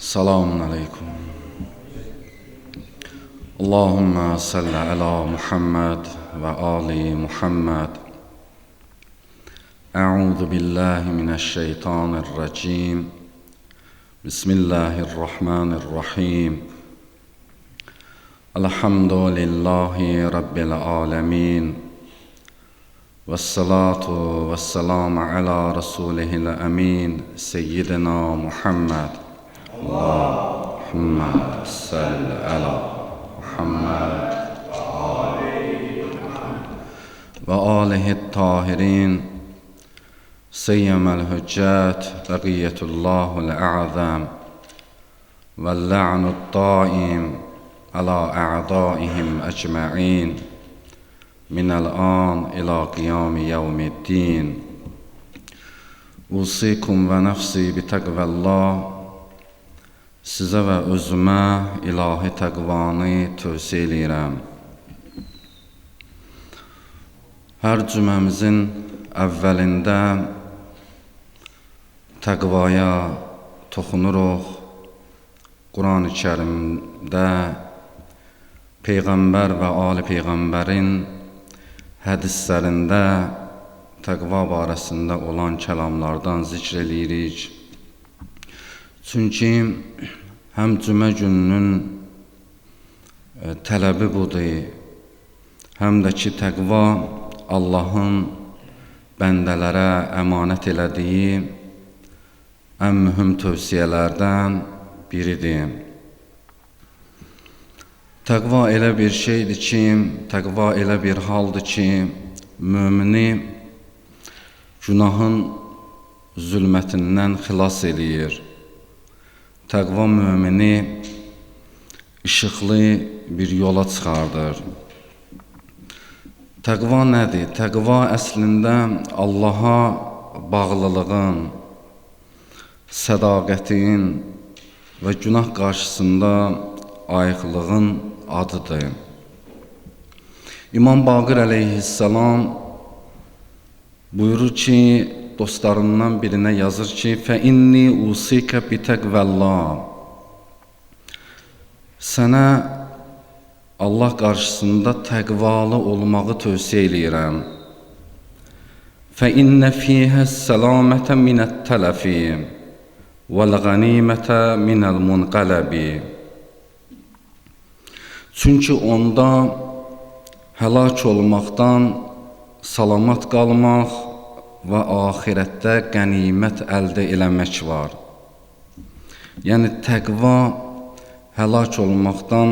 Selamun Aleyküm. Allahümme salli ala Muhammed ve Ali Muhammed. Euzu billahi mineşşeytanirracim. Bismillahirrahmanirrahim. Elhamdülillahi Rabbil alemin. Vessalatu vesselamu ala Resulihil emin. Seyyidina Muhammed. Allahümme salli ala Muhammed ve alihi tahirin. Seyyemel hüccet beqiyetullahul a'zam ve la'nud daim ala a'daihim ecma'in minel an ila qiyami yevmiddin. Usikum ve nefsi bi takvallah. Sizə və özümə ilahi təqvanı tövsiyə edirəm. Hər cüməmizin əvvəlində təqvaya toxunuruq. Quran-ı Kərimdə Peyğəmbər və Ali Peyğəmbərin hədislərində təqva barəsində olan kəlamlardan zikr edirik. Çünki həm cümə gününün tələbi budur, həm də ki, təqva Allahın bəndələrə əmanət elədiyi ən mühüm tövsiyələrdən biridir. Təqva elə bir şeydir ki, təqva elə bir haldır ki, mümini günahın zülmətindən xilas eləyir. Təqva mümini işıqlı bir yola çıxardır. Təqva nədir? Təqva əslində Allaha bağlılığın, sədaqətin və günah qarşısında ayıqlığın adıdır. İmam Baqir əleyhissalam buyurur ki, dostlarından birinə yazır ki, فَإِنِّي أُوصِيكَ بِتَقْوَى اللّٰهِ. Sənə Allah qarşısında təqvalı olmağı tövsiyə eləyirəm. فَإِنَّ فِيهَا السَّلَامَةَ مِنَ التَّلَفِ وَالْغَنِيمَةَ مِنَ الْمُنْقَلَبِ. Çünki onda həlak olmaqdan salamat qalmaq və axirətdə qənimət əldə eləmək var. Yəni, təqva həlak olmaqdan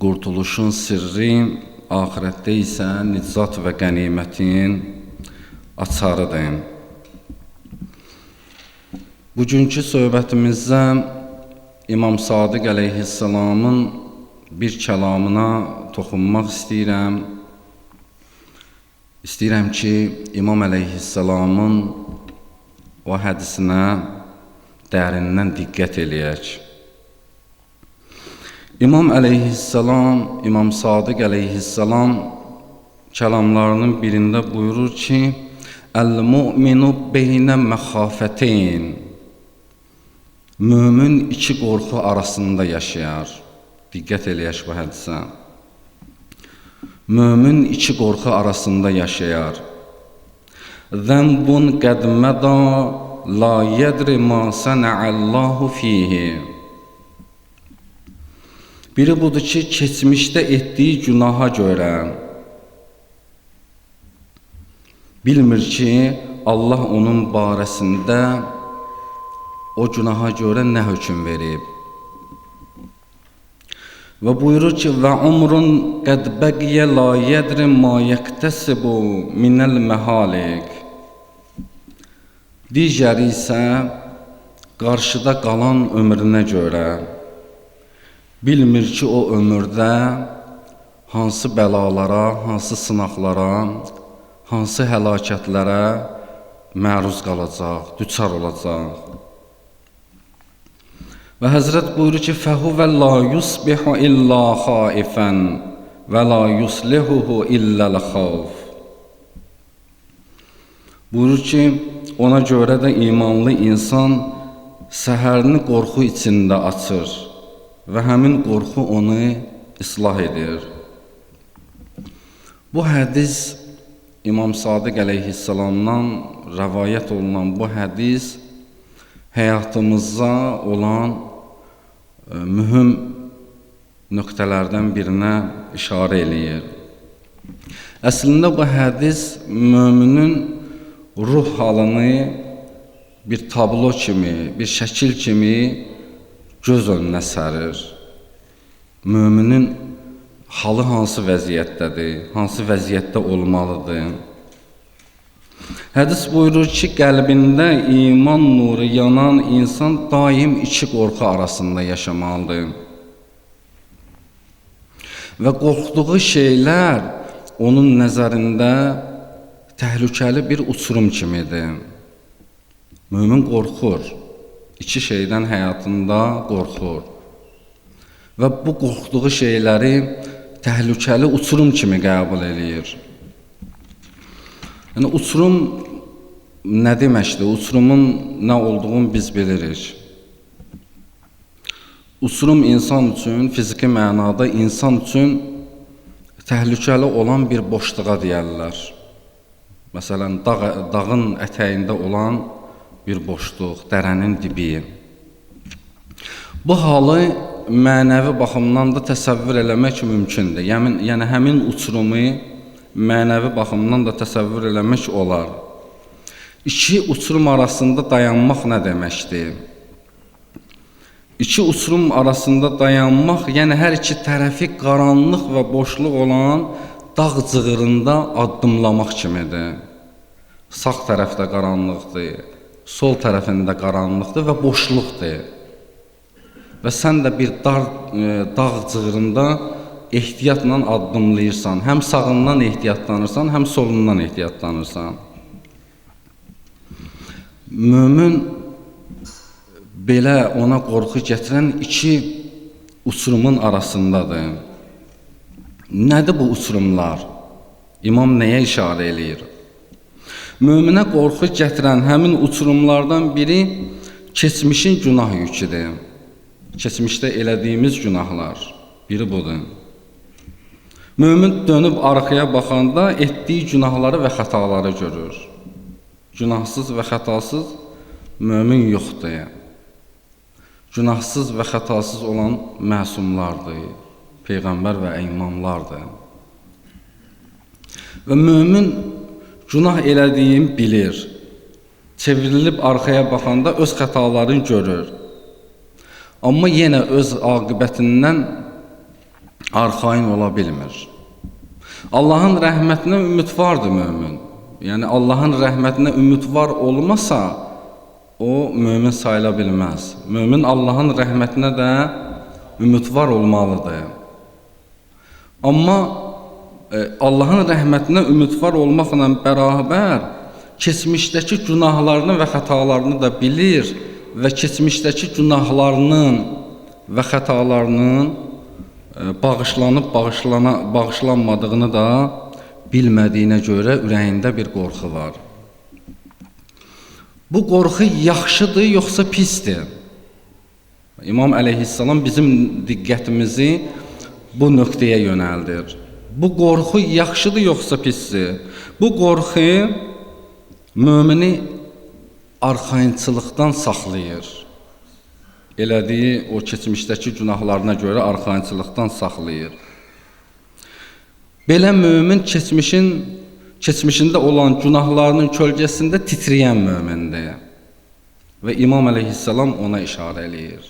qurtuluşun sirri, axirətdə isə nicat və qənimətin açarıdır. Bugünkü söhbətimizdə İmam Sadiq əleyhissalamın bir kəlamına toxunmaq istəyirəm. İstəyirəm ki, İmam əleyhissalamın o hədisinə dərindən diqqət eləyək. İmam əleyhissalam, İmam Sadiq əleyhissalam kəlamlarının birində buyurur ki, Əl-mu'minu beynə məxafəteyn. Mümin iki qorxu arasında yaşayar. Diqqət eləyək bu hədisə. Mümin iki qorxu arasında yaşayar. Zənbun qədməda la yədri ma sənəəllahu fihi. Biri budur ki, keçmişdə etdiyi günaha görə bilmir ki, Allah onun barəsində o günaha görə nə hökm verib. Və buyurur ki, və umrun qəd bəqiyə la yədri ma yəqtəsibu minəl məhalik. Digəri isə qarşıda qalan ömrünə görə bilmir ki, o ömürdə hansı bəlalara, hansı sınaqlara, hansı həlakətlərə məruz qalacaq, düçar olacaq. Və Həzrət buyurur ki, فَهُوَ لَا يُصْبِحُ إِلَّا خَائِفًا وَلَا يُصْلِحُهُ إِلَّا الْخَوْفُ. Buyurur ki, ona görə də imanlı insan səhərini qorxu içində açır və həmin qorxu onu islah edir. Bu hədis İmam Sadiq əleyhissalamdan rəvayət olunan bu hədis həyatımızda olan mühüm nöqtələrdən birinə işarə eləyir. Əslində bu hədis möminin ruh halını bir tablo kimi, bir şəkil kimi göz önünə sərir. Möminin halı hansı vəziyyətdədir, hansı vəziyyətdə olmalıdır? Hədis buyurur ki, qəlbində iman nuru yanan insan daim iki qorxu arasında yaşamalıdır. Və qorxduğu şeylər onun nəzərində təhlükəli bir uçurum kimidir. Mömin qorxur, iki şeydən həyatında qorxur və bu qorxduğu şeyləri təhlükəli uçurum kimi qəbul eləyir. Yəni, uçurum nə deməkdir? Uçurumun nə olduğunu biz bilirik. Uçurum insan üçün, fiziki mənada insan üçün təhlükəli olan bir boşluğa deyərlər. Məsələn, dağın ətəyində olan bir boşluq, dərənin dibi. Bu halı mənəvi baxımdan da təsəvvür eləmək mümkündür. Yəni həmin uçurumu mənəvi baxımdan da təsəvvür eləmək olar. İki uçurum arasında dayanmaq nə deməkdir? İki uçurum arasında dayanmaq, yəni hər iki tərəfi qaranlıq və boşluq olan dağ cığırında addımlamaq kimidir. Sağ tərəfdə qaranlıqdır, sol tərəfində qaranlıqdır və boşluqdur. Və sən də bir dağ cığırında ehtiyatla addımlayırsan. Həm sağından ehtiyatlanırsan, həm solundan ehtiyatlanırsan. Mömin belə ona qorxu gətirən iki uçurumun arasındadır. Nədir bu uçurumlar? İmam nəyə işarə eləyir? Möminə qorxu gətirən həmin uçurumlardan biri keçmişin günah yüküdür. Keçmişdə elədiyimiz günahlar biri budur. Mömin dönüb arxaya baxanda etdiyi günahları və xətaları görür. Günahsız və xətasız mömin yoxdur. Günahsız və xətasız olan məsumlardır, peyğəmbər və imamlardır. Və mömin günah elədiyini bilir. Çevrilib arxaya baxanda öz xətalarını görür. Amma yenə öz aqibətindən arxayın ola bilmir. Allahın rəhmətinə ümidvardır mömin. Yəni Allahın rəhmətinə ümidvar olmasa, o mömin sayıla bilməz. Mömin Allahın rəhmətinə də ümidvar olmalıdır. Amma Allahın rəhmətinə ümidvar olmaqla bərabər keçmişdəki günahlarını və xətalarını da bilir və keçmişdəki günahlarının və xətalarının bağışlanıb bağışlanmadığını da bilmədiyinə görə ürəyində bir qorxu var. Bu qorxu yaxşıdır, yoxsa pisdir? İmam əleyhissalam bizim diqqətimizi bu nöqtəyə yönəldir. Bu qorxu yaxşıdır, yoxsa pisdir? Bu qorxu mömini arxayınçılıqdan saxlayır. Elədiyi o keçmişdəki günahlarına görə arxayınçılıqdan saxlayır. Belə mömin keçmişində olan günahlarının kölgəsində titrəyən mömindir. Və İmam əleyhissalam ona işarə eləyir.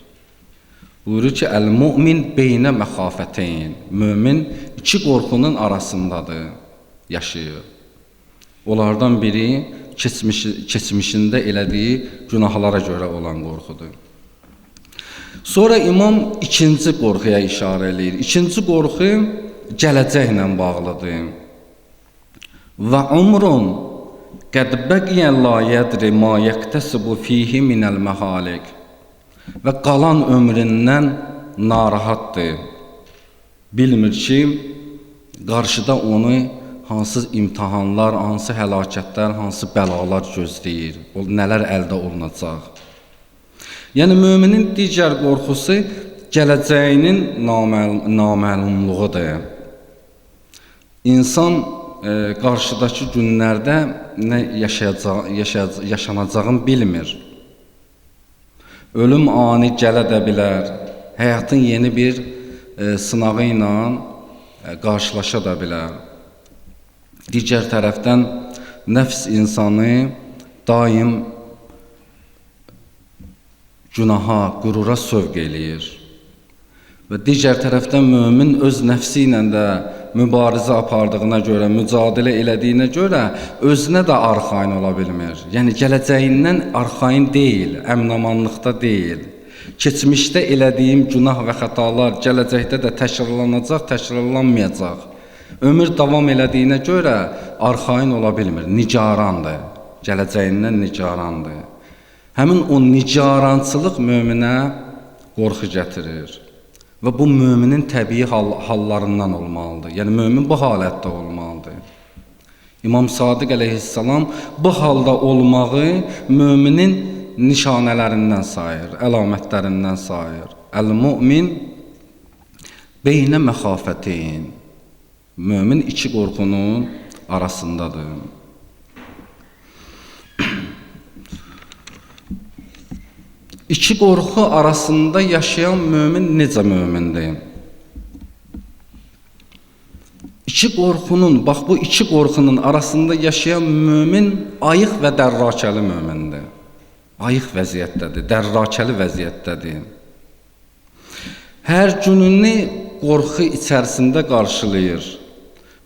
Buyurur ki, əl-mümin beynə məxafəteyn. Mömin iki qorxunun arasındadır, yaşayır. Onlardan biri keçmişində elədiyi günahlara görə olan qorxudur. Sonra İmam ikinci qorxuya işarə eləyir. İkinci qorxu gələcəklə bağlıdır. Və umrun qəd bəqiyə la yədri ma yəqtəsibu fihi minəl məhalik. Və qalan ömründən narahatdır. Bilmir ki, qarşıda onu hansı imtihanlar, hansı həlakətlər, hansı bəlalar gözləyir, nələr əldə olunacaq. Yəni möminin digər qorxusu gələcəyinin naməlumluğudur. İnsan qarşıdakı günlərdə nə yaşanacağını bilmir. Ölüm ani gələ də bilər. Həyatın yeni bir sınağı ilə qarşılaşa da bilər. Digər tərəfdən nəfs insanı daim günaha, qürura sövq eləyir. Və digər tərəfdən mömin öz nəfsi ilə də mübarizə apardığına görə, mücadilə elədiyinə görə özünə də arxayın ola bilmir. Yəni gələcəyindən arxayın deyil, əminamanlıqda deyil. Keçmişdə elədiyim günah və xətalar gələcəkdə də təkrarlanacaq, təkrarlanmayacaq. Ömür davam elədiyinə görə arxayın ola bilmir, nigarandır, gələcəyindən nigarandır. Həmin o nigarançılıq möminə qorxu gətirir. Və bu möminin təbii hallarından olmalıdır. Yəni mömin bu halətdə olmalıdır. İmam Sadiq əleyhissalam bu halda olmağı möminin nişanələrindən sayır, əlamətlərindən sayır. Əl-mümin beynə məxafətin. Mömin iki qorxunun arasındadır. İki qorxu arasında yaşayan mömin necə mömindir? İki qorxunun, bax bu iki qorxunun arasında yaşayan mömin ayıq və dərrakəli mömindir. Ayıq vəziyyətdədir, dərrakəli vəziyyətdədir. Hər gününü qorxu içərisində qarşılayır.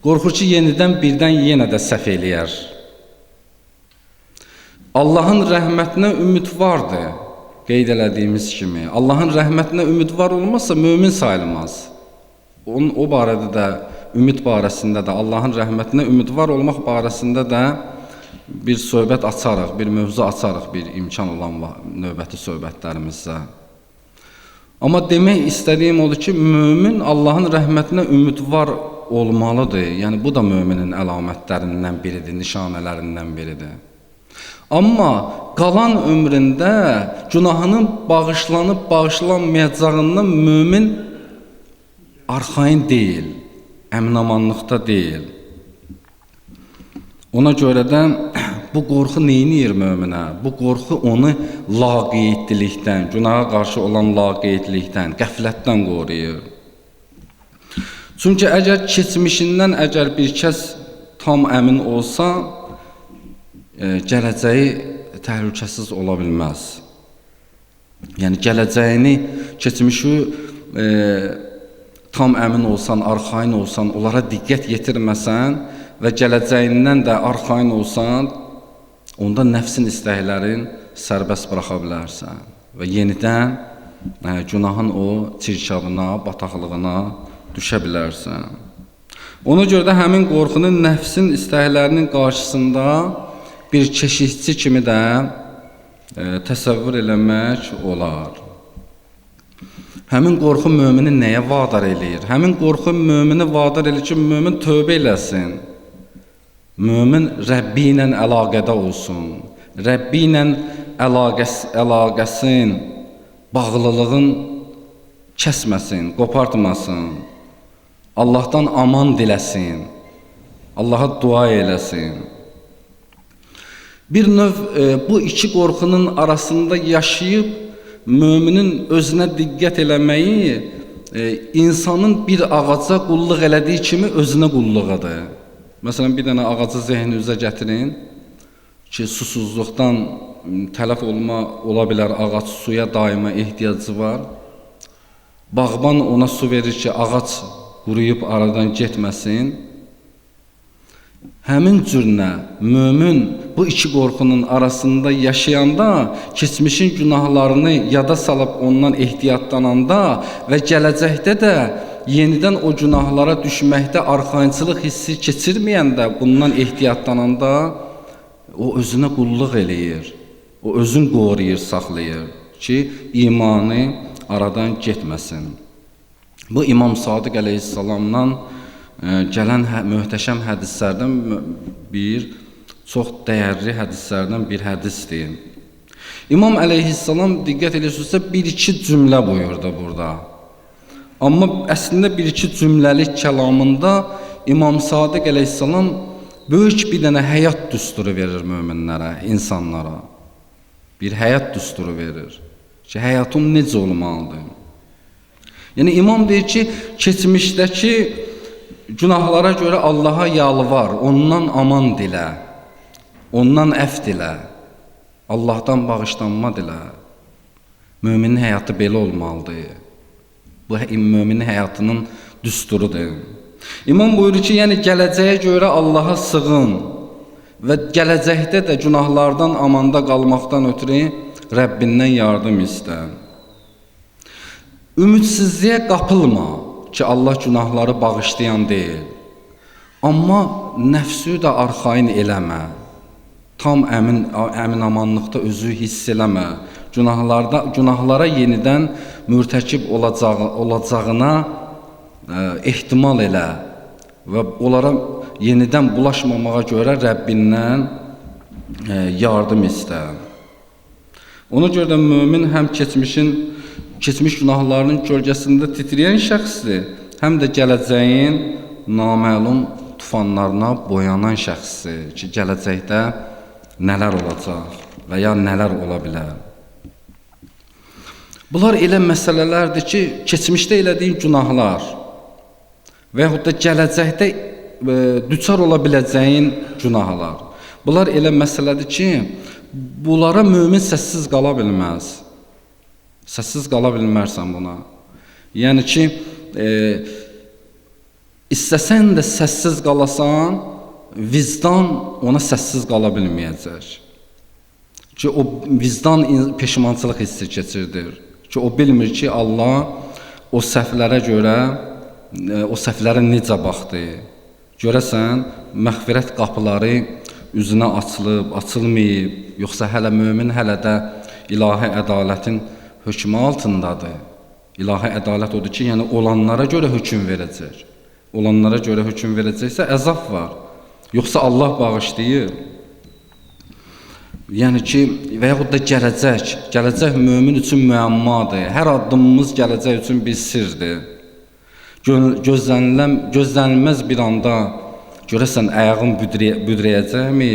Qorxur ki, yenidən birdən yenə də səhv eləyər. Allahın rəhmətinə ümid vardır. Qeyd elədiyimiz kimi, Allahın rəhmətinə ümidvar olmazsa mömin sayılmaz. O barədə də, ümid barəsində də, Allahın rəhmətinə ümidvar olmaq barəsində də bir söhbət açarıq, bir mövzu açarıq, bir imkan olan növbəti söhbətlərimizdə. Amma demək istədiyim odur ki, mömin Allahın rəhmətinə ümidvar olmalıdır. Yəni bu da möminin əlamətlərindən biridir, nişanələrindən biridir. Amma qalan ömründə günahının bağışlanıb bağışlanmayacağından mömin arxayın deyil, əminamanlıqda deyil. Ona görə də bu qorxu neyniyir möminə? Bu qorxu onu laqeydlikdən, günaha qarşı olan laqeydlikdən, qəflətdən qoruyur. Çünki əgər keçmişindən bir kəs tam əmin olsa, gələcəyi təhlükəsiz ola bilməz. Yəni gələcəyini, keçmişi tam əmin olsan, arxayın olsan, onlara diqqət yetirməsən və gələcəyindən də arxayın olsan, onda nəfsin istəklərin sərbəst buraxa bilərsən və yenidən günahın o çirkabına, bataqlığına düşə bilərsən. Ona görə də həmin qorxunun nəfsin istəklərinin qarşısında bir keşikçi kimi də təsəvvür eləmək olar. Həmin qorxu mömini nəyə vadar eləyir? Həmin qorxu mömini vadar eləyir ki, mömin tövbə eləsin. Mömin Rəbbi ilə əlaqədə olsun. Rəbbi ilə əlaqəsin, bağlılığın kəsməsin, qopartmasın. Allahdan aman diləsin. Allaha dua eləsin. Bir növ bu iki qorxunun arasında yaşayıb möminin özünə diqqət eləməyi insanın bir ağaca qulluq elədiyi kimi özünə qulluğudur. Məsələn, bir dənə ağacı zehninizə gətirin ki, susuzluqdan tələf ola bilər, ağac suya daima ehtiyacı var. Bağban ona su verir ki, ağac quruyub aradan getməsin. Həmin cürünə mömin bu iki qorxunun arasında yaşayanda, keçmişin günahlarını yada salıb ondan ehtiyatlananda və gələcəkdə də yenidən o günahlara düşməkdə arxayınçılıq hissi keçirməyəndə, bundan ehtiyatlananda o özünə qulluq eləyir. O özün qoruyur, saxlayır ki, imanı aradan getməsin. Bu İmam Sadiq əleyhissalamdan gələn möhtəşəm hədislərdən çox dəyərli hədislərdən bir hədisdir. İmam əleyhissalam diqqət edirsizsə bir-iki cümlə buyurdu burada. Amma əslində bir-iki cümləlik kəlamında İmam Sadiq əleyhissalam böyük bir dənə həyat düsturu verir möminlərə, insanlara. Bir həyat düsturu verir ki, həyatın necə olmalıdır. Yəni İmam deyir ki, keçmişdəki günahlara görə Allaha yalvar, ondan aman dilə, ondan əfv dilə, Allahdan bağışlanma dilə. Müminin həyatı belə olmalıdır. Bu müminin həyatının düsturudur. İmam buyurur ki, yəni gələcəyə görə Allaha sığın və gələcəkdə də günahlardan amanda qalmaqdan ötürü Rəbbindən yardım istə. Ümidsizliyə qapılma ki, Allah günahları bağışlayan deyil. Amma nəfsü də arxayın eləmə. Tam əminamanlıqda özü hiss eləmə. Günahlara yenidən mürtəkib olacağına ehtimal elə və onlara yenidən bulaşmamağa görə Rəbbindən yardım istə. Ona görə də mömin həm keçmiş günahlarının gölgəsində titrəyən şəxsdir, həm də gələcəyin naməlum tufanlarına boyanan şəxsdir ki, gələcəkdə nələr olacaq və ya nələr ola bilər. Bunlar elə məsələlərdir ki, keçmişdə elədiyin günahlar və yaxud da gələcəkdə düçar ola biləcəyin günahlar. Bunlar elə məsələdir ki, bunlara mömin səssiz qala bilməz. Səssiz qala bilmərsən buna. Yəni ki, istəsən də səssiz qalasan, vicdan ona səssiz qala bilməyəcək. Ki, o vicdan peşmançılıq hissi keçirdir. Ki, o bilmir ki, Allah o səhvlərə görə, o səhvlərə necə baxdı. Görəsən, məğfirət qapıları üzünə açılıb, açılmayıb, yoxsa hələ mömin hələ də ilahi ədalətin hökmü altındadır. İlahi ədalət odur ki, yəni olanlara görə hökm verəcək. Olanlara görə hökm verəcəksə əzab var. Yoxsa Allah bağışlayır. Yəni ki, və yaxud da gələcək mömin üçün müəmmadır. Hər addımımız gələcək üçün bir sirdir. Gözlənilməz bir anda görəsən ayağım büdrəyəcəkmi,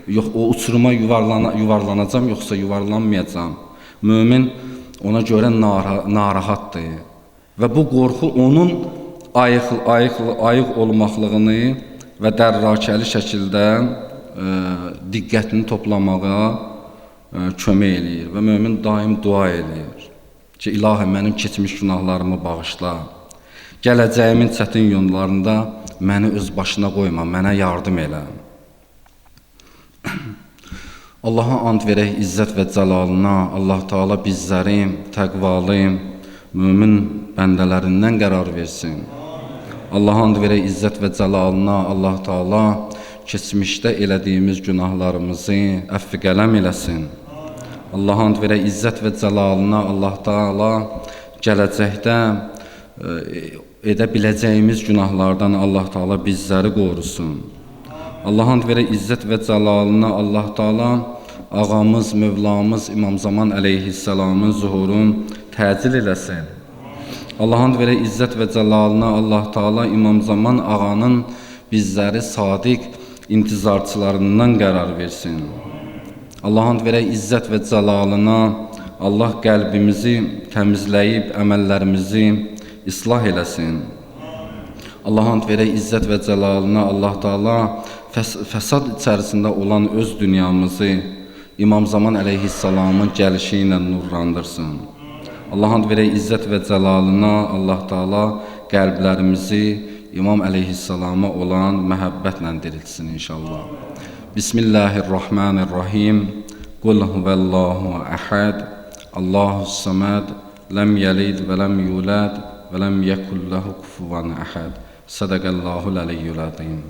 yox o uçuruma yuvarlanacam, yoxsa yuvarlanmayacam. Mömin ona görə narahatdır və bu qorxu onun ayıq olmaqlığını və dərrakəli şəkildə diqqətini toplamağa kömək eləyir və mömin daim dua eləyir ki, İlahi mənim keçmiş günahlarımı bağışla, gələcəyimin çətin yollarında məni öz başına qoyma, mənə yardım elə. Allaha and verək izzət və cəlalına, Allah Taala bizləri təqvalı, mömin bəndələrindən qərar versin. Allaha and verək izzət və cəlalına, Allah Taala keçmişdə elədiyimiz günahlarımızı əfv qələm eləsin. Allaha and verək izzət və cəlalına, Allah Taala gələcəkdə edə biləcəyimiz günahlardan Allah Taala bizləri qorusun. Allaha and verək izzət və cəlalına, Allah Taala ağamız, Mövlamız İmam Zaman əleyhissalamın zuhurun təcil eləsin. Allaha and verək izzət və cəlalına, Allah Taala İmam Zaman ağanın bizləri sadiq intizarçılarından qərar versin. Allaha and verək izzət və cəlalına, Allah qəlbimizi təmizləyib əməllərimizi islah eləsin. Allaha and verək izzət və cəlalına, Allah Taala fəsad içərisində olan öz dünyamızı İmam Zaman əleyhissalamın gəlişi ilə nurlandırsın. Allaha and verək izzət və cəlalına, Allah Taala qəlblərimizi İmam əleyhissalama olan məhəbbətlə diriltsin inşallah. Bismillahirrahmanirrahim. Qul huvallahu əhəd, Allahus samad, ləm yəlid və ləm yulad və ləm yekul ləhu kufuvan əhəd. Sədəqəllahul əliyyül əzim.